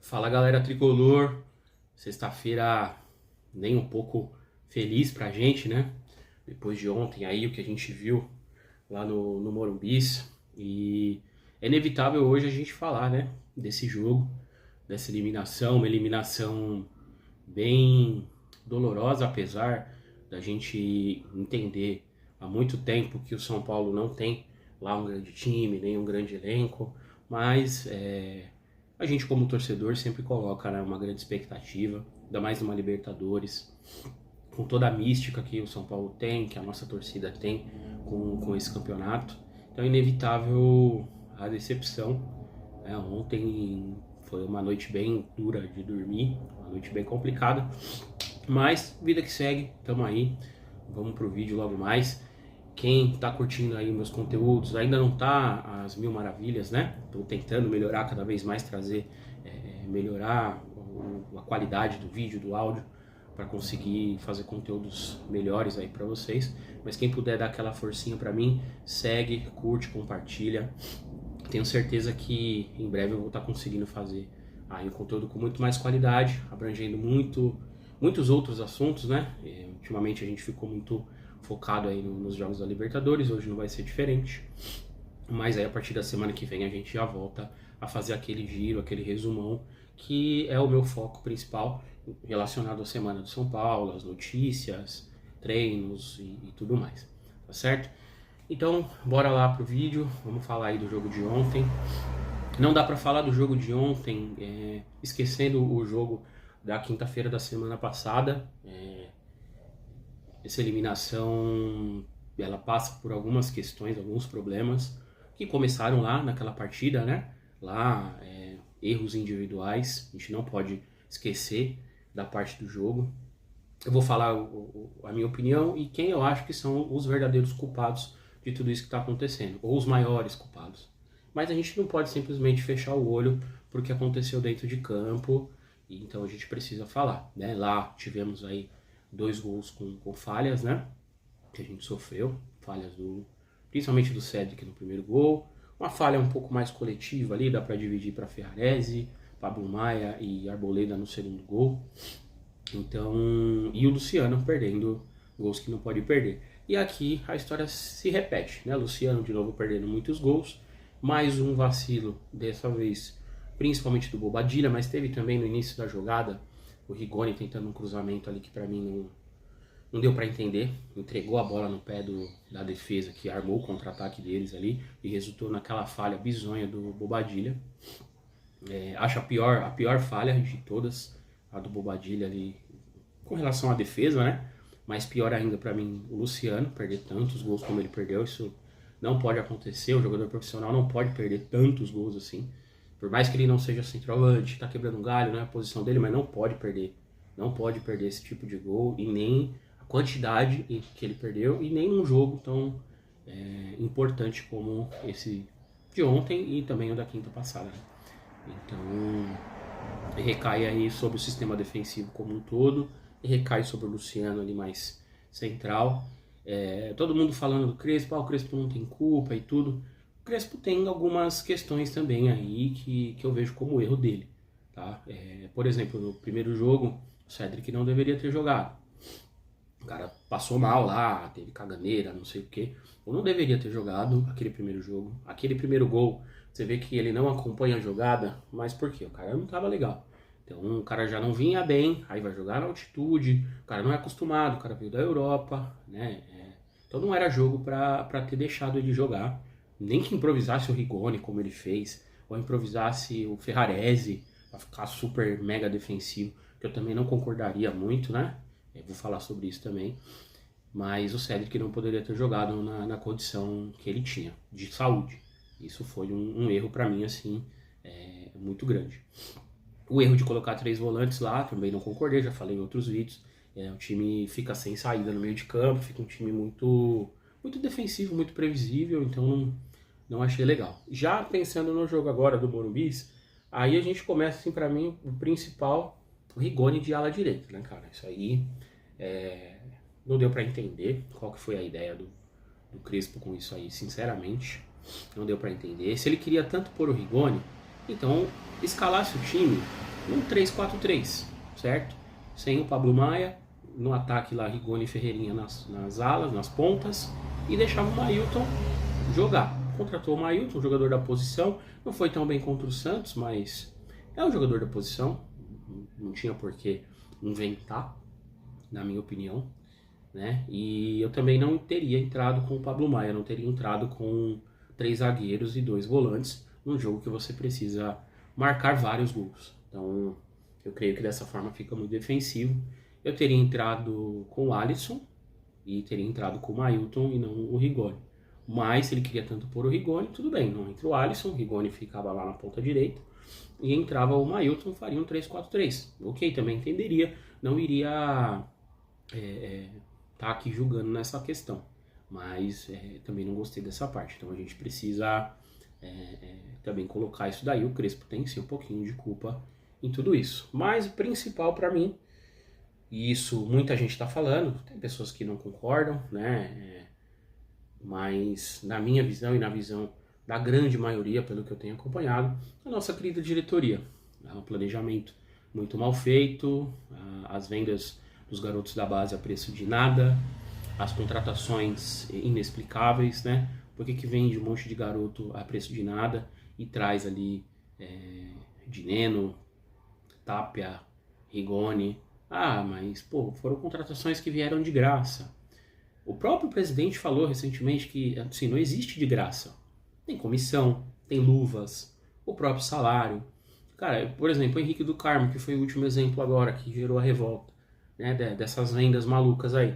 Fala galera tricolor, sexta-feira nem um pouco feliz pra gente, né? Depois de ontem aí, o que a gente viu lá no Morumbis. E é inevitável hoje a gente falar, né? Desse jogo, dessa eliminação, uma eliminação bem dolorosa, apesar da gente entender há muito tempo que o São Paulo não tem lá um grande time, nem um grande elenco, mas a gente como torcedor sempre coloca, né, uma grande expectativa, ainda mais numa Libertadores, com toda a mística que o São Paulo tem, que a nossa torcida tem com esse campeonato. Então é inevitável a decepção, né? Ontem foi uma noite bem dura de dormir, uma noite bem complicada, mas vida que segue, tamo aí, vamos pro vídeo logo mais. Quem tá curtindo aí meus conteúdos, ainda não tá às mil maravilhas, né? Tô tentando melhorar cada vez mais, melhorar a qualidade do vídeo, do áudio, para conseguir fazer conteúdos melhores aí para vocês. Mas quem puder dar aquela forcinha para mim, segue, curte, compartilha. Tenho certeza que em breve eu vou estar conseguindo fazer aí um conteúdo com muito mais qualidade, abrangendo muitos outros assuntos, né? Ultimamente a gente ficou muito focado aí nos jogos da Libertadores, hoje não vai ser diferente. Mas aí a partir da semana que vem a gente já volta a fazer aquele giro, aquele resumão, que é o meu foco principal relacionado à semana do São Paulo, as notícias, treinos e tudo mais, tá certo? Então, bora lá pro vídeo, vamos falar aí do jogo de ontem. Não dá para falar do jogo de ontem esquecendo o jogo da quinta-feira da semana passada. Essa eliminação, ela passa por algumas questões, alguns problemas que começaram lá naquela partida, né? Lá, erros individuais, a gente não pode esquecer da parte do jogo. Eu vou falar a minha opinião e quem eu acho que são os verdadeiros culpados de tudo isso que está acontecendo, ou os maiores culpados. Mas a gente não pode simplesmente fechar o olho porque aconteceu dentro de campo, e então a gente precisa falar, né? Lá tivemos aí 2 gols com falhas, né? Que a gente sofreu, falhas principalmente do Cedric no primeiro gol, uma falha um pouco mais coletiva ali, dá para dividir para Ferrarese, Pablo Maia e Arboleda no segundo gol. Então, e o Luciano perdendo gols que não pode perder. E aqui a história se repete, né? Luciano de novo perdendo muitos gols, mais um vacilo, dessa vez principalmente do Bobadilla, mas teve também no início da jogada o Rigoni tentando um cruzamento ali que para mim não deu para entender, entregou a bola no pé da defesa que armou o contra-ataque deles ali e resultou naquela falha bizonha do Bobadilla. Acho a pior falha de todas, a do Bobadilla ali com relação à defesa, né? Mas pior ainda para mim o Luciano, perder tantos gols como ele perdeu, isso não pode acontecer, o jogador profissional não pode perder tantos gols assim. Por mais que ele não seja centroavante, tá quebrando um galho, não é a posição dele, mas não pode perder esse tipo de gol e nem a quantidade que ele perdeu e nem um jogo tão importante como esse de ontem e também o da quinta passada, né? Então recai aí sobre o sistema defensivo como um todo e recai sobre o Luciano ali mais central. Todo mundo falando do Crespo, o Crespo não tem culpa e tudo. O Crespo tem algumas questões também aí que eu vejo como erro dele, tá? Por exemplo, no primeiro jogo, o Cedric não deveria ter jogado. O cara passou mal lá, teve caganeira, não sei o que. Ou não deveria ter jogado aquele primeiro jogo. Aquele primeiro gol, você vê que ele não acompanha a jogada, mas por quê? O cara não tava legal. Então o cara já não vinha bem, aí vai jogar na altitude, o cara não é acostumado, o cara veio da Europa, né? Então não era jogo pra ter deixado ele jogar. Nem que improvisasse o Rigoni, como ele fez, ou improvisasse o Ferrarese, pra ficar super mega defensivo, que eu também não concordaria muito, né? Eu vou falar sobre isso também. Mas o Cedric não poderia ter jogado na condição que ele tinha, de saúde. Isso foi um erro pra mim, assim, muito grande. O erro de colocar 3 volantes lá, também não concordei, já falei em outros vídeos. O time fica sem saída no meio de campo, fica um time muito defensivo, muito previsível, então não achei legal. Já pensando no jogo agora do Morumbis, aí a gente começa, assim, pra mim, o principal, o Rigoni de ala direita, né, cara? Isso aí não deu pra entender qual que foi a ideia do Crespo com isso aí, sinceramente. Não deu pra entender. Se ele queria tanto pôr o Rigoni, então escalasse o time num 3-4-3, certo? Sem o Pablo Maia, no ataque lá, Rigoni e Ferreirinha nas alas, nas pontas, e deixava o Mailton jogar. Contratou o Mailton, jogador da posição, não foi tão bem contra o Santos, mas é um jogador da posição, não tinha por que inventar, na minha opinião, né? E eu também não teria entrado com o Pablo Maia, não teria entrado com 3 zagueiros e 2 volantes num jogo que você precisa marcar vários gols. Então, eu creio que dessa forma fica muito defensivo. Eu teria entrado com o Alisson e teria entrado com o Mailton e não o Rigoni. Mas se ele queria tanto pôr o Rigoni, tudo bem, não entra o Alisson, o Rigoni ficava lá na ponta direita e entrava o Mailton, faria um 3-4-3. Ok, também entenderia, não iria tá aqui julgando nessa questão, mas também não gostei dessa parte, então a gente precisa também colocar isso daí. O Crespo tem sim um pouquinho de culpa em tudo isso, mas o principal para mim, e isso muita gente está falando, tem pessoas que não concordam, né? Mas na minha visão e na visão da grande maioria, pelo que eu tenho acompanhado, a nossa querida diretoria. É um planejamento muito mal feito, as vendas dos garotos da base a preço de nada, as contratações inexplicáveis, né? Por que vende um monte de garoto a preço de nada e traz ali Dineno, Tapia, Rigoni? Ah, mas pô, foram contratações que vieram de graça. O próprio presidente falou recentemente que assim, não existe de graça. Tem comissão, tem luvas, o próprio salário. Cara, por exemplo, o Henrique do Carmo, que foi o último exemplo agora, que gerou a revolta, né, dessas vendas malucas aí.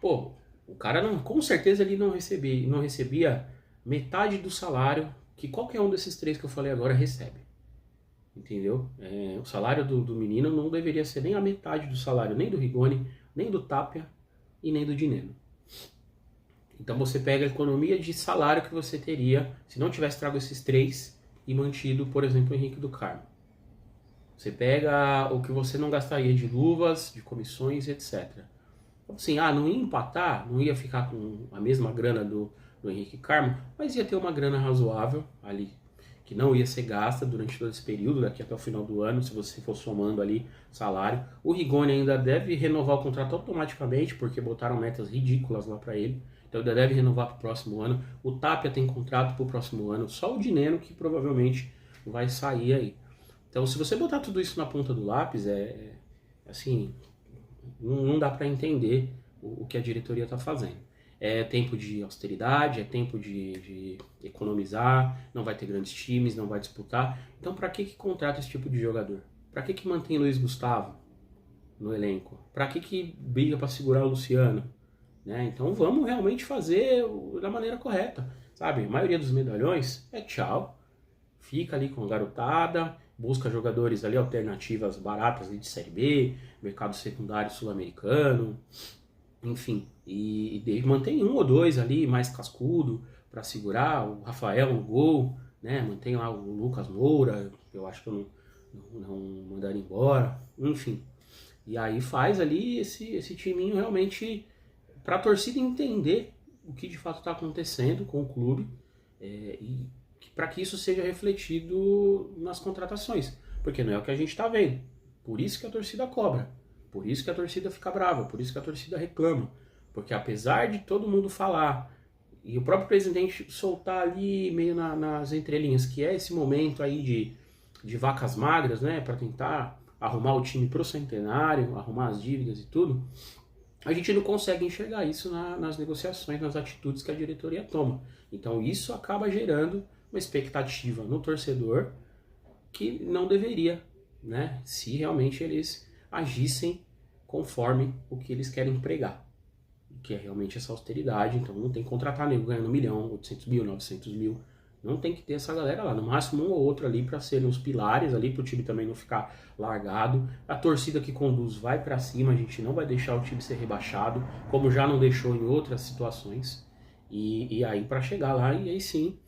Pô, o cara não, com certeza ele não recebia metade do salário que qualquer um desses 3 que eu falei agora recebe. Entendeu? O salário do menino não deveria ser nem a metade do salário, nem do Rigoni, nem do Tapia e nem do Dineno. Então você pega a economia de salário que você teria se não tivesse trago esses 3 e mantido, por exemplo, o Henrique do Carmo. Você pega o que você não gastaria de luvas, de comissões, etc. Então, assim, não ia empatar, não ia ficar com a mesma grana do Henrique Carmo, mas ia ter uma grana razoável ali, que não ia ser gasta durante todo esse período, daqui até o final do ano, se você for somando ali salário. O Rigoni ainda deve renovar o contrato automaticamente, porque botaram metas ridículas lá para ele. Então ainda deve renovar para o próximo ano. O Tapia tem contrato para o próximo ano. Só o Dineno que provavelmente vai sair aí. Então se você botar tudo isso na ponta do lápis, assim, não dá para entender o que a diretoria está fazendo. É tempo de austeridade, é tempo de economizar, não vai ter grandes times, não vai disputar. Então para que contrata esse tipo de jogador? Para que mantém Luiz Gustavo no elenco? Para que briga para segurar o Luciano? Né? Então vamos realmente fazer da maneira correta, sabe? A maioria dos medalhões é tchau, fica ali com a garotada, busca jogadores ali, alternativas baratas ali de Série B, mercado secundário sul-americano, enfim, e mantém 1 ou 2 ali mais cascudo para segurar, o Rafael no gol, né? Mantém lá o Lucas Moura, eu acho que eu não mandaria embora, enfim. E aí faz ali esse timinho realmente para a torcida entender o que de fato está acontecendo com o clube e para que isso seja refletido nas contratações, porque não é o que a gente está vendo. Por isso que a torcida cobra, por isso que a torcida fica brava, por isso que a torcida reclama, porque apesar de todo mundo falar e o próprio presidente soltar ali meio nas entrelinhas que é esse momento aí de vacas magras, né, para tentar arrumar o time pro centenário, arrumar as dívidas e tudo, a gente não consegue enxergar isso nas negociações, nas atitudes que a diretoria toma. Então isso acaba gerando uma expectativa no torcedor que não deveria, né? Se realmente eles agissem conforme o que eles querem pregar, que é realmente essa austeridade. Então não tem que contratar nego ganhando 1 milhão, 800 mil, 900 mil. Não tem que ter essa galera lá, no máximo um ou outro ali para serem os pilares ali, para o time também não ficar largado. A torcida que conduz vai para cima, a gente não vai deixar o time ser rebaixado, como já não deixou em outras situações. E aí para chegar lá, e aí sim,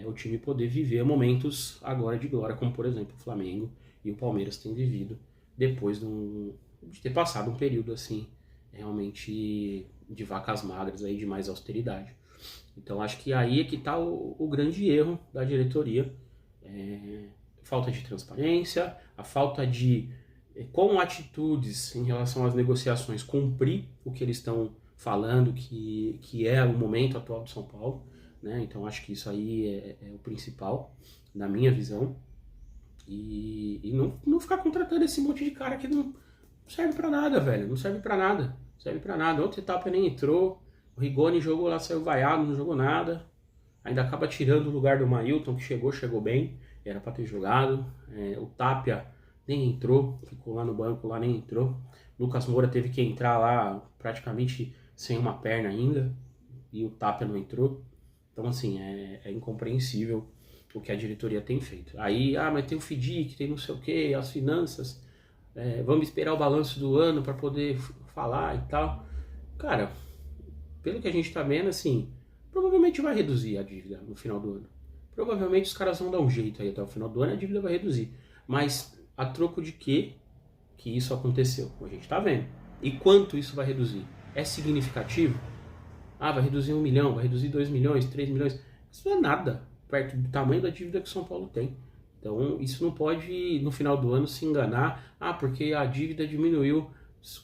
o time poder viver momentos agora de glória, como por exemplo o Flamengo e o Palmeiras têm vivido, depois de ter passado um período assim, realmente de vacas magras, aí, de mais austeridade. Então acho que aí é que está o grande erro da diretoria, falta de transparência, a falta de, com atitudes em relação às negociações, cumprir o que eles estão falando, que é o momento atual do São Paulo, né? Então acho que isso aí é o principal, na minha visão. E não ficar contratando esse monte de cara que não serve pra nada, velho. Não serve pra nada. Não serve pra nada. Outra etapa nem entrou. O Rigoni jogou lá, saiu vaiado, não jogou nada. Ainda acaba tirando o lugar do Mailton, que chegou bem. Era pra ter jogado. O Tapia nem entrou. Ficou lá no banco, lá nem entrou. Lucas Moura teve que entrar lá praticamente sem uma perna ainda. E o Tapia não entrou. Então, assim, é incompreensível o que a diretoria tem feito. Aí, mas tem o FDIC, tem não sei o que, as finanças, vamos esperar o balanço do ano para poder falar e tal. Cara, pelo que a gente tá vendo, assim, provavelmente vai reduzir a dívida no final do ano. Provavelmente os caras vão dar um jeito aí até o final do ano, a dívida vai reduzir. Mas a troco de quê que isso aconteceu? A gente tá vendo. E quanto isso vai reduzir? É significativo? Vai reduzir 1 milhão, vai reduzir 2 milhões, 3 milhões. Isso não é nada perto do tamanho da dívida que o São Paulo tem. Então, isso não pode, no final do ano, se enganar. Porque a dívida diminuiu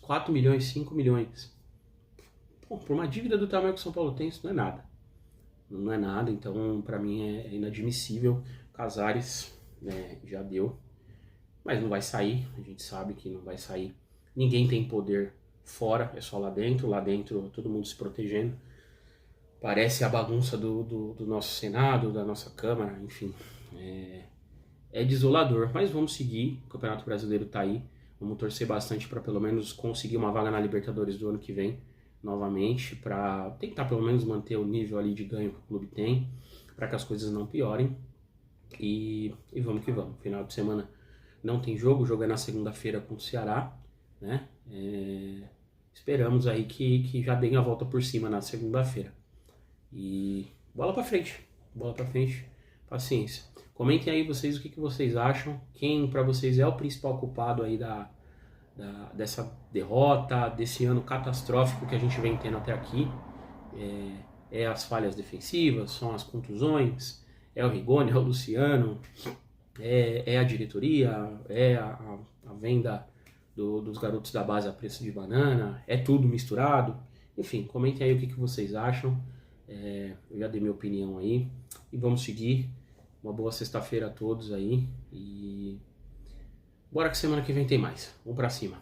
4 milhões, 5 milhões. Pô, por uma dívida do tamanho que o São Paulo tem, isso não é nada. Não é nada, então, para mim, é inadmissível. Casares, já deu. Mas não vai sair, a gente sabe que não vai sair. Ninguém tem poder fora, é só lá dentro todo mundo se protegendo. Parece a bagunça do nosso Senado, da nossa Câmara, enfim, é desolador, mas vamos seguir, o Campeonato Brasileiro tá aí, vamos torcer bastante para pelo menos conseguir uma vaga na Libertadores do ano que vem, novamente, para tentar pelo menos manter o nível ali de ganho que o clube tem, para que as coisas não piorem, e vamos que vamos. Final de semana não tem jogo, o jogo é na segunda-feira com o Ceará, né? Esperamos aí que já deem a volta por cima na segunda-feira. E bola pra frente, paciência. Comentem aí vocês o que vocês acham, quem pra vocês é o principal culpado aí dessa derrota, desse ano catastrófico que a gente vem tendo até aqui. É as falhas defensivas, são as contusões, é o Rigoni, é o Luciano, é a diretoria, é a venda dos garotos da base a preço de banana, é tudo misturado. Enfim, comentem aí o que vocês acham. Eu já dei minha opinião aí e vamos seguir. Uma boa sexta-feira a todos aí e bora que semana que vem tem mais. Vamos pra cima.